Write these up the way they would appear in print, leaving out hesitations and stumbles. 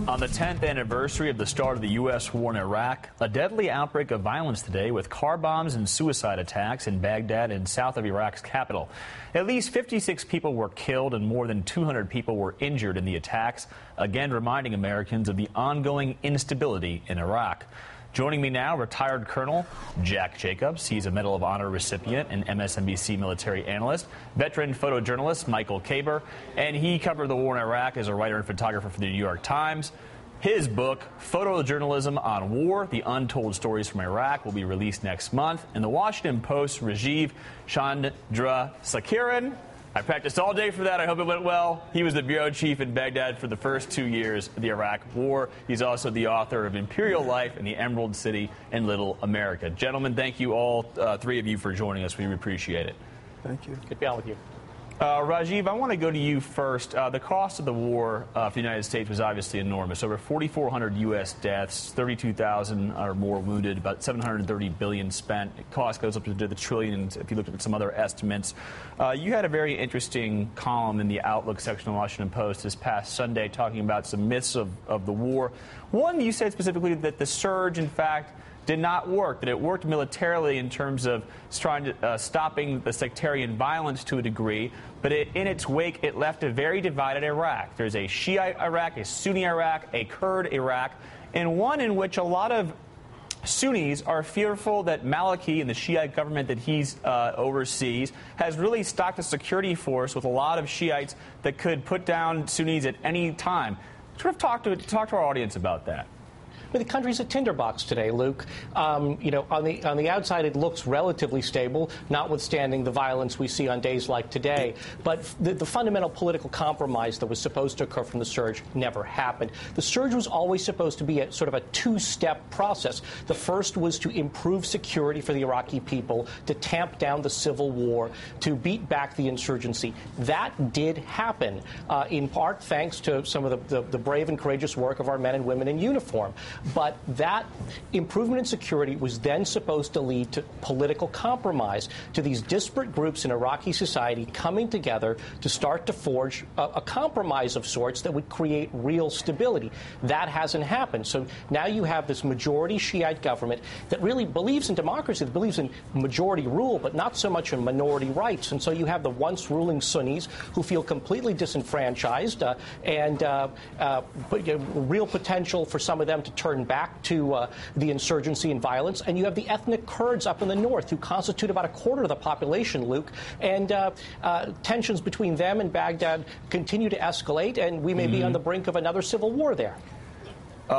On the 10th anniversary of the start of the U.S. war in Iraq, a deadly outbreak of violence today with car bombs and suicide attacks in Baghdad and south of Iraq's capital. At least 56 people were killed and more than 200 people were injured in the attacks, again reminding Americans of the ongoing instability in Iraq. Joining me now, retired Colonel Jack Jacobs. He's a Medal of Honor recipient and MSNBC military analyst. Veteran photojournalist Michael Kamber, and he covered the war in Iraq as a writer and photographer for the New York Times. His book, Photojournalism on War, The Untold Stories from Iraq, will be released next month. And the Washington Post's Rajiv Chandrasekaran, I practiced all day for that. I hope it went well. He was the bureau chief in Baghdad for the first 2 years of the Iraq War. He's also the author of Imperial Life in the Emerald City and Little America. Gentlemen, thank you all, three of you, for joining us. We appreciate it. Thank you. Good to be on with you. Rajiv, I want to go to you first. The cost of the war for the United States was obviously enormous. Over 4,400 U.S. deaths, 32,000 or more wounded, about $730 billion spent. The cost goes up to the trillions if you look at some other estimates. You had a very interesting column in the Outlook section of the Washington Post this past Sunday talking about some myths of the war. One, you said specifically that the surge, in fact, did not work, that it worked militarily in terms of trying to stopping the sectarian violence to a degree, but in its wake, it left a very divided Iraq. There's a Shiite Iraq, a Sunni Iraq, a Kurd Iraq, and one in which a lot of Sunnis are fearful that Maliki and the Shiite government that he oversees has really stocked a security force with a lot of Shiites that could put down Sunnis at any time. Sort of talk to our audience about that. But the country's a tinderbox today, Luke. On the outside, it looks relatively stable, notwithstanding the violence we see on days like today. But the fundamental political compromise that was supposed to occur from the surge never happened. The surge was always supposed to be a sort of a two-step process. The first was to improve security for the Iraqi people, to tamp down the civil war, to beat back the insurgency. That did happen, in part thanks to some of the brave and courageous work of our men and women in uniform. But that improvement in security was then supposed to lead to political compromise, to these disparate groups in Iraqi society coming together to start to forge a compromise of sorts that would create real stability. That hasn't happened. So now you have this majority Shiite government that really believes in democracy, that believes in majority rule, but not so much in minority rights. And so you have the once ruling Sunnis who feel completely disenfranchised and real potential for some of them to turn back to the insurgency and violence. And you have the ethnic Kurds up in the north who constitute about a quarter of the population, Luke. And tensions between them and Baghdad continue to escalate, and we may be on the brink of another civil war there.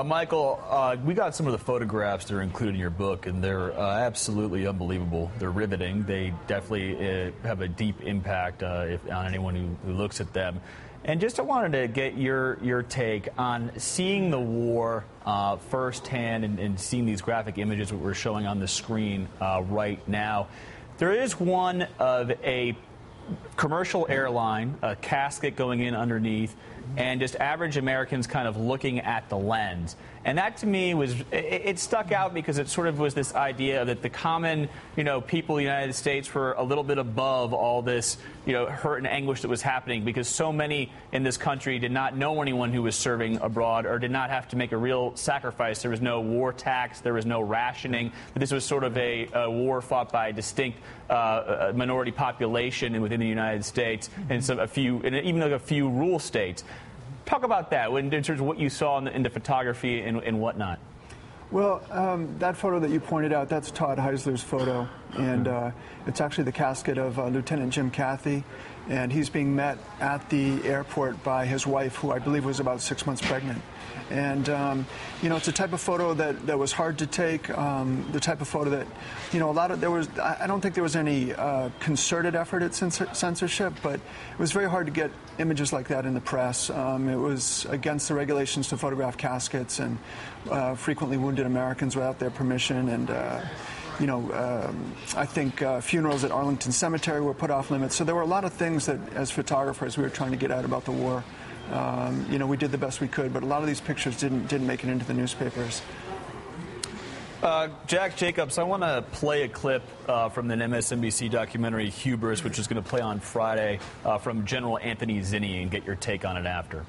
Michael, we got some of the photographs that are included in your book, and they're absolutely unbelievable. They're riveting. They definitely have a deep impact on anyone who looks at them. And just I wanted to get your take on seeing the war firsthand and seeing these graphic images that we're showing on the screen right now. There is one of a commercial airline, a casket going in underneath, and just average Americans kind of looking at the lens. And that, to me, it stuck out because it sort of was this idea that the common, people in the United States were a little bit above all this, hurt and anguish that was happening because so many in this country did not know anyone who was serving abroad or did not have to make a real sacrifice. There was no war tax. There was no rationing. This was sort of a war fought by a distinct minority population within the United States and even a few rural states. Talk about that in terms of what you saw in the photography and whatnot. Well, that photo that you pointed out, that's Todd Heisler's photo, and it's actually the casket of Lieutenant Jim Cathy, and he's being met at the airport by his wife, who I believe was about 6 months pregnant. And, it's a type of photo that was hard to take, the type of photo that, I don't think there was any concerted effort at censorship, but it was very hard to get images like that in the press. It was against the regulations to photograph caskets and frequently wounded Americans without their permission. And, I think funerals at Arlington Cemetery were put off limits. So there were a lot of things that, as photographers, we were trying to get at about the war. We did the best we could, but a lot of these pictures didn't make it into the newspapers. Jack Jacobs, I want to play a clip from the MSNBC documentary Hubris, which is going to play on Friday, from General Anthony Zinni, and get your take on it after.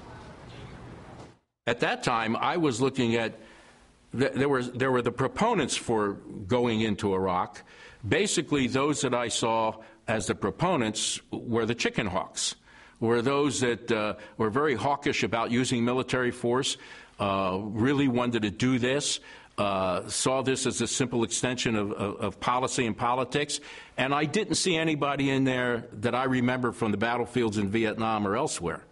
At that time, I was looking at, there were the proponents for going into Iraq. Basically, those that I saw as the proponents were the chicken hawks, were those that were very hawkish about using military force, really wanted to do this, saw this as a simple extension of policy and politics. And I didn't see anybody in there that I remember from the battlefields in Vietnam or elsewhere.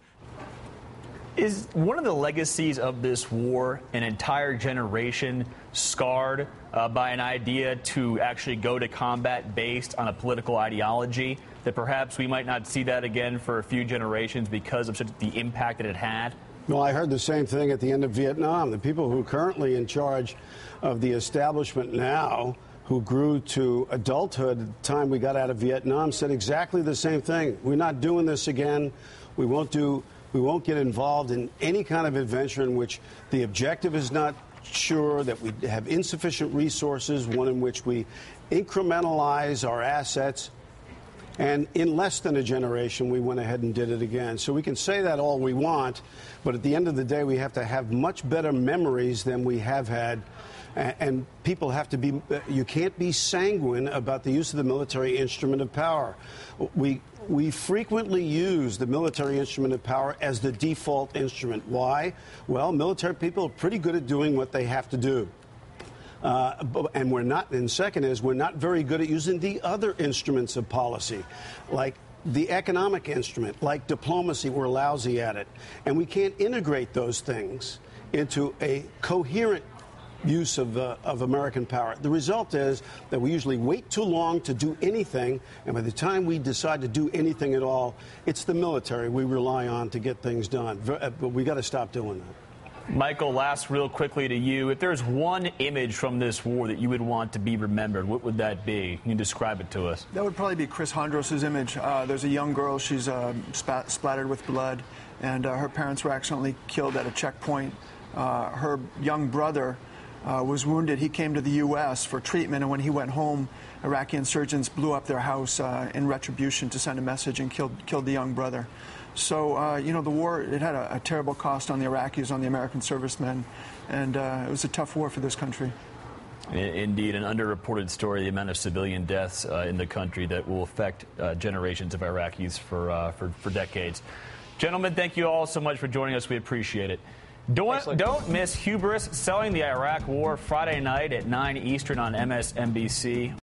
Is one of the legacies of this war an entire generation scarred by an idea to actually go to combat based on a political ideology, that perhaps we might not see that again for a few generations because of such the impact that it had? Well, I heard the same thing at the end of Vietnam. The people who are currently in charge of the establishment now, who grew to adulthood at the time we got out of Vietnam, said exactly the same thing. We're not doing this again. We won't get involved in any kind of adventure in which the objective is not sure, that we have insufficient resources, one in which we incrementalize our assets. And in less than a generation, we went ahead and did it again. So we can say that all we want, but at the end of the day, we have to have much better memories than we have had. And people have to be, you can't be sanguine about the use of the military instrument of power. We frequently use the military instrument of power as the default instrument. Why? Well, military people are pretty good at doing what they have to do. And we're not, and second is, we're not very good at using the other instruments of policy, like the economic instrument, like diplomacy. We're lousy at it. And we can't integrate those things into a coherent use of American power. The result is that we usually wait too long to do anything, and by the time we decide to do anything at all, it's the military we rely on to get things done. But we got to stop doing that. Michael, last real quickly to you. If there's one image from this war that you would want to be remembered, what would that be? Can you describe it to us? That would probably be Chris Hondros' image. There's a young girl. She's splattered with blood, and her parents were accidentally killed at a checkpoint. Her young brother was wounded. He came to the U.S. for treatment, and when he went home, Iraqi insurgents blew up their house in retribution to send a message and killed the young brother. So, you know, the war, it had a terrible cost on the Iraqis, on the American servicemen, and it was a tough war for this country. Indeed, an underreported story, the amount of civilian deaths in the country that will affect generations of Iraqis for decades. Gentlemen, thank you all so much for joining us. We appreciate it. Don't miss Hubris Selling the Iraq War Friday night at 9 Eastern on MSNBC.